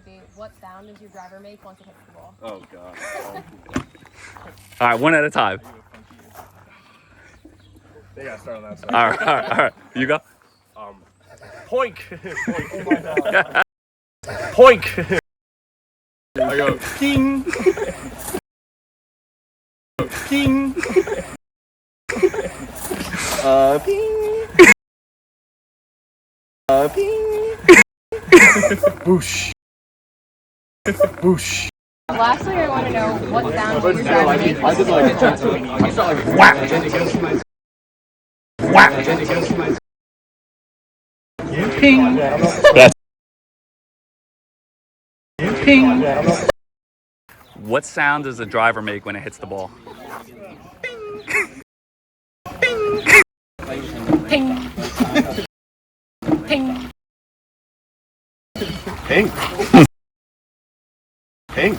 to be, what sound does your driver make once it hits the ball? Oh, God. All right, one at a time. They gotta start on that side. All right. You go. Poink! Oh my God. Poink! I go, king! King! Ping! Ping! Boosh! Boosh! Lastly, I want to know what sound does your driver make once it hits the ball? Whack. Whack. Ping. That's ping. What sound does the driver make when it hits the ball? Ping. Ping. Ping! Ping!